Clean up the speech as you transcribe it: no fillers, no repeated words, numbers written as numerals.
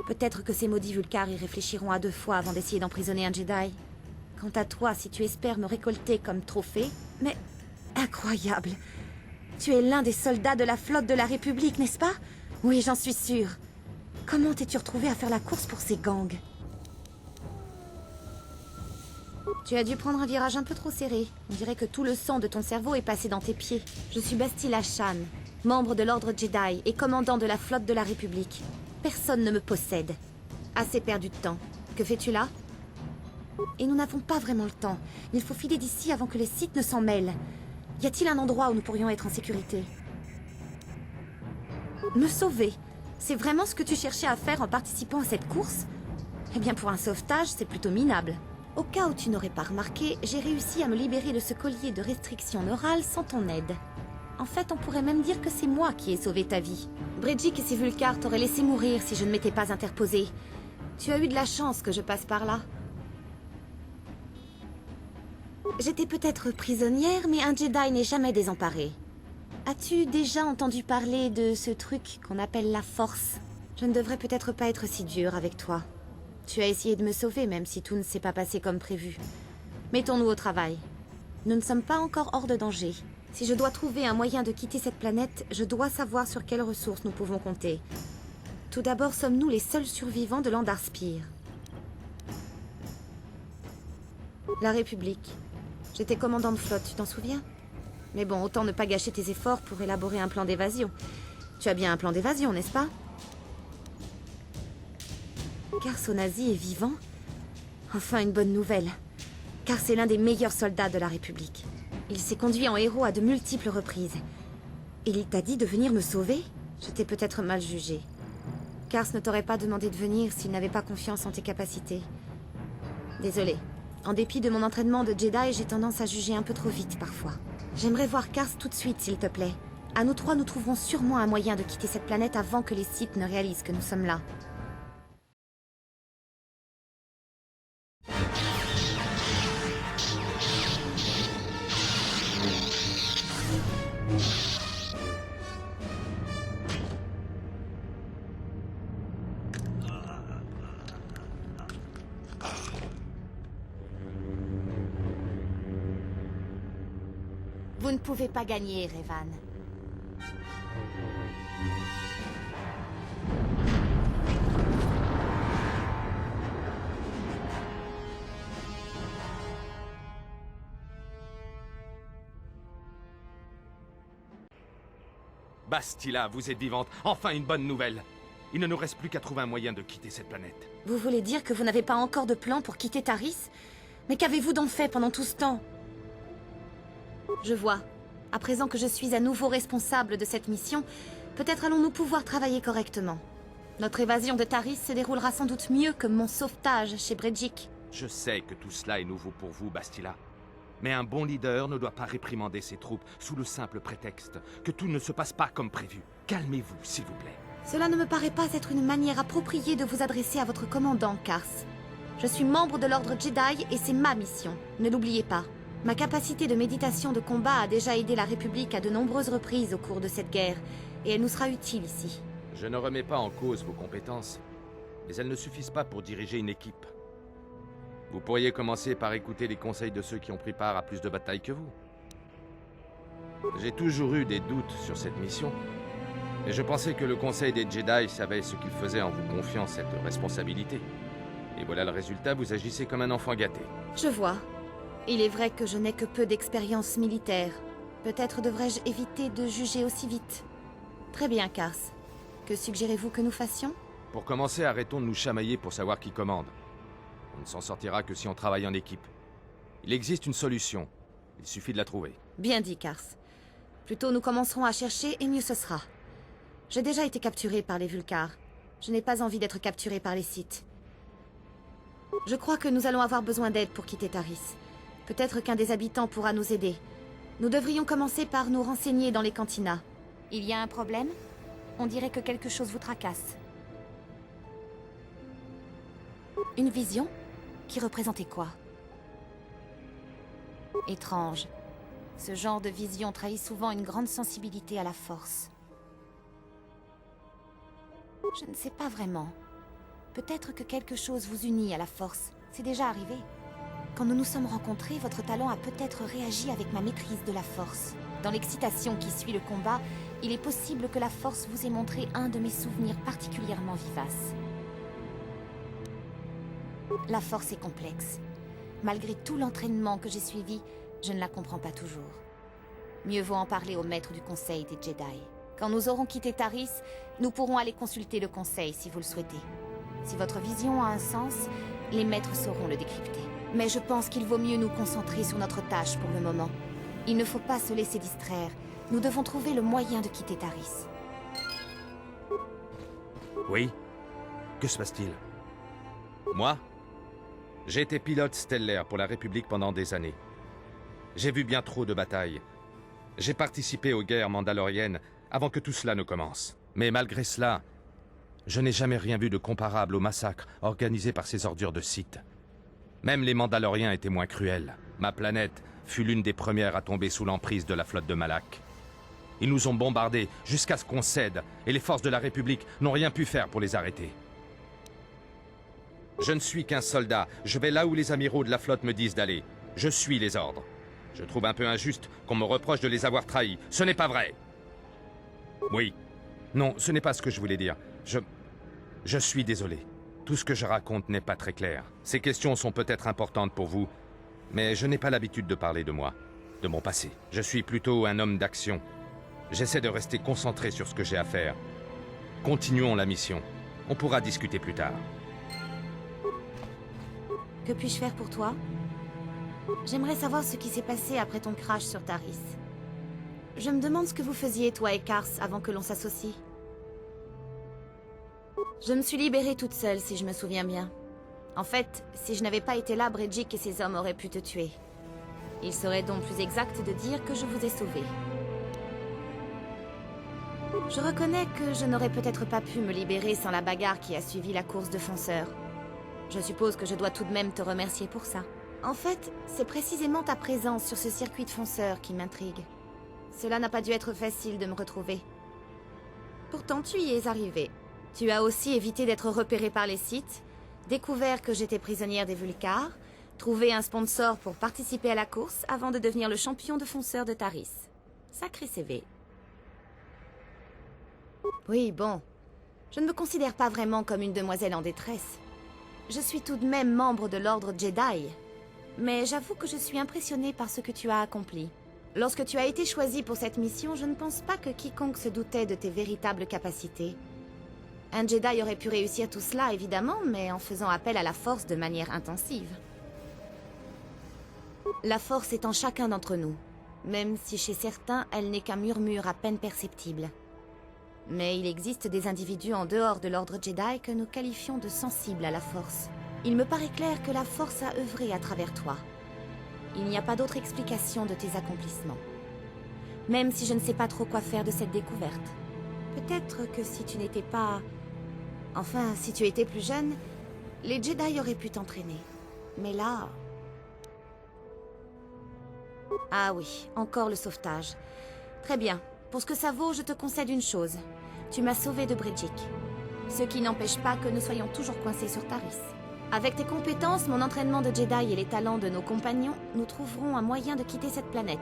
Peut-être que ces maudits Vulcars y réfléchiront à 2 fois avant d'essayer d'emprisonner un Jedi. Quant à toi, si tu espères me récolter comme trophée... Mais... incroyable! Tu es l'un des soldats de la flotte de la République, n'est-ce pas? Oui, j'en suis sûre. Comment t'es-tu retrouvé à faire la course pour ces gangs? Tu as dû prendre un virage un peu trop serré. On dirait que tout le sang de ton cerveau est passé dans tes pieds. Je suis Bastila Shan, membre de l'Ordre Jedi et commandant de la flotte de la République. Personne ne me possède. Assez perdu de temps. Que fais-tu là? Et nous n'avons pas vraiment le temps. Il faut filer d'ici avant que les Sith ne s'en mêlent. Y a-t-il un endroit où nous pourrions être en sécurité? Me sauver? C'est vraiment ce que tu cherchais à faire en participant à cette course? Eh bien, pour un sauvetage, c'est plutôt minable. Au cas où tu n'aurais pas remarqué, j'ai réussi à me libérer de ce collier de restriction neurale sans ton aide. En fait, on pourrait même dire que c'est moi qui ai sauvé ta vie. Bredzik et ses Vulcars t'auraient laissé mourir si je ne m'étais pas interposée. Tu as eu de la chance que je passe par là. J'étais peut-être prisonnière, mais un Jedi n'est jamais désemparé. As-tu déjà entendu parler de ce truc qu'on appelle la Force? Je ne devrais peut-être pas être si dure avec toi. Tu as essayé de me sauver, même si tout ne s'est pas passé comme prévu. Mettons-nous au travail. Nous ne sommes pas encore hors de danger. Si je dois trouver un moyen de quitter cette planète, je dois savoir sur quelles ressources nous pouvons compter. Tout d'abord, sommes-nous les seuls survivants de l'Andar Spire? La République. J'étais commandant de flotte, tu t'en souviens? Mais bon, autant ne pas gâcher tes efforts pour élaborer un plan d'évasion. Tu as bien un plan d'évasion, n'est-ce pas? Carsonazi est vivant? Enfin, une bonne nouvelle. Car c'est l'un des meilleurs soldats de la République. Il s'est conduit en héros à de multiples reprises. Et il t'a dit de venir me sauver? Je t'ai peut-être mal jugé. Kars ne t'aurait pas demandé de venir s'il n'avait pas confiance en tes capacités. Désolée. En dépit de mon entraînement de Jedi, j'ai tendance à juger un peu trop vite parfois. J'aimerais voir Kars tout de suite, s'il te plaît. À nous 3, nous trouverons sûrement un moyen de quitter cette planète avant que les Sith ne réalisent que nous sommes là. Vous ne pouvez pas gagner, Revan. Bastila, vous êtes vivante. Enfin une bonne nouvelle. Il ne nous reste plus qu'à trouver un moyen de quitter cette planète. Vous voulez dire que vous n'avez pas encore de plan pour quitter Taris? Mais qu'avez-vous donc fait pendant tout ce temps? Je vois. À présent que je suis à nouveau responsable de cette mission, peut-être allons-nous pouvoir travailler correctement. Notre évasion de Taris se déroulera sans doute mieux que mon sauvetage chez Bredzik. Je sais que tout cela est nouveau pour vous, Bastila. Mais un bon leader ne doit pas réprimander ses troupes sous le simple prétexte que tout ne se passe pas comme prévu. Calmez-vous, s'il vous plaît. Cela ne me paraît pas être une manière appropriée de vous adresser à votre commandant, Kars. Je suis membre de l'Ordre Jedi et c'est ma mission. Ne l'oubliez pas. Ma capacité de méditation de combat a déjà aidé la République à de nombreuses reprises au cours de cette guerre, et elle nous sera utile ici. Je ne remets pas en cause vos compétences, mais elles ne suffisent pas pour diriger une équipe. Vous pourriez commencer par écouter les conseils de ceux qui ont pris part à plus de batailles que vous. J'ai toujours eu des doutes sur cette mission, et je pensais que le Conseil des Jedi savait ce qu'il faisait en vous confiant cette responsabilité. Et voilà le résultat, vous agissez comme un enfant gâté. Je vois. Il est vrai que je n'ai que peu d'expérience militaire. Peut-être devrais-je éviter de juger aussi vite. Très bien, Kars. Que suggérez-vous que nous fassions? Pour commencer, arrêtons de nous chamailler pour savoir qui commande. On ne s'en sortira que si on travaille en équipe. Il existe une solution. Il suffit de la trouver. Bien dit, Kars. Plus tôt nous commencerons à chercher, et mieux ce sera. J'ai déjà été capturé par les Vulcars. Je n'ai pas envie d'être capturé par les Sith. Je crois que nous allons avoir besoin d'aide pour quitter Taris. Peut-être qu'un des habitants pourra nous aider. Nous devrions commencer par nous renseigner dans les cantinas. Il y a un problème? On dirait que quelque chose vous tracasse. Une vision? Qui représentait quoi? Étrange. Ce genre de vision trahit souvent une grande sensibilité à la force. Je ne sais pas vraiment. Peut-être que quelque chose vous unit à la Force. C'est déjà arrivé. Quand nous nous sommes rencontrés, votre talent a peut-être réagi avec ma maîtrise de la Force. Dans l'excitation qui suit le combat, il est possible que la Force vous ait montré un de mes souvenirs particulièrement vivaces. La Force est complexe. Malgré tout l'entraînement que j'ai suivi, je ne la comprends pas toujours. Mieux vaut en parler au maître du Conseil des Jedi. Quand nous aurons quitté Taris, nous pourrons aller consulter le Conseil si vous le souhaitez. Si votre vision a un sens, les maîtres sauront le décrypter. Mais je pense qu'il vaut mieux nous concentrer sur notre tâche pour le moment. Il ne faut pas se laisser distraire. Nous devons trouver le moyen de quitter Taris. Oui? Que se passe-t-il? Moi? J'ai été pilote stellaire pour la République pendant des années. J'ai vu bien trop de batailles. J'ai participé aux guerres mandaloriennes avant que tout cela ne commence. Mais malgré cela, je n'ai jamais rien vu de comparable au massacre organisé par ces ordures de Sith. Même les Mandaloriens étaient moins cruels. Ma planète fut l'une des premières à tomber sous l'emprise de la flotte de Malak. Ils nous ont bombardés jusqu'à ce qu'on cède, et les forces de la République n'ont rien pu faire pour les arrêter. Je ne suis qu'un soldat. Je vais là où les amiraux de la flotte me disent d'aller. Je suis les ordres. Je trouve un peu injuste qu'on me reproche de les avoir trahis. Ce n'est pas vrai. Oui. Non, ce n'est pas ce que je voulais dire. Je suis désolé. Tout ce que je raconte n'est pas très clair. Ces questions sont peut-être importantes pour vous, mais je n'ai pas l'habitude de parler de moi, de mon passé. Je suis plutôt un homme d'action. J'essaie de rester concentré sur ce que j'ai à faire. Continuons la mission. On pourra discuter plus tard. Que puis-je faire pour toi? J'aimerais savoir ce qui s'est passé après ton crash sur Taris. Je me demande ce que vous faisiez, toi et Kars, avant que l'on s'associe. Je me suis libérée toute seule, si je me souviens bien. En fait, si je n'avais pas été là, Bredjic et ses hommes auraient pu te tuer. Il serait donc plus exact de dire que je vous ai sauvé. Je reconnais que je n'aurais peut-être pas pu me libérer sans la bagarre qui a suivi la course de fonceurs. Je suppose que je dois tout de même te remercier pour ça. En fait, c'est précisément ta présence sur ce circuit de fonceurs qui m'intrigue. Cela n'a pas dû être facile de me retrouver. Pourtant, tu y es arrivé. Tu as aussi évité d'être repéré par les Sith, découvert que j'étais prisonnière des Vulcars, trouvé un sponsor pour participer à la course avant de devenir le champion de fonceurs de Taris. Sacré CV. Oui, bon. Je ne me considère pas vraiment comme une demoiselle en détresse. Je suis tout de même membre de l'ordre Jedi. Mais j'avoue que je suis impressionnée par ce que tu as accompli. Lorsque tu as été choisi pour cette mission, je ne pense pas que quiconque se doutait de tes véritables capacités. Un Jedi aurait pu réussir tout cela, évidemment, mais en faisant appel à la Force de manière intensive. La Force est en chacun d'entre nous, même si chez certains, elle n'est qu'un murmure à peine perceptible. Mais il existe des individus en dehors de l'ordre Jedi que nous qualifions de sensibles à la Force. Il me paraît clair que la Force a œuvré à travers toi. Il n'y a pas d'autre explication de tes accomplissements. Même si je ne sais pas trop quoi faire de cette découverte. Peut-être que si tu n'étais pas... Enfin, si tu étais plus jeune, les Jedi auraient pu t'entraîner. Mais là... Ah oui, encore le sauvetage. Très bien. Pour ce que ça vaut, je te concède une chose. Tu m'as sauvé de Bredjic. Ce qui n'empêche pas que nous soyons toujours coincés sur Taris. Avec tes compétences, mon entraînement de Jedi et les talents de nos compagnons, nous trouverons un moyen de quitter cette planète.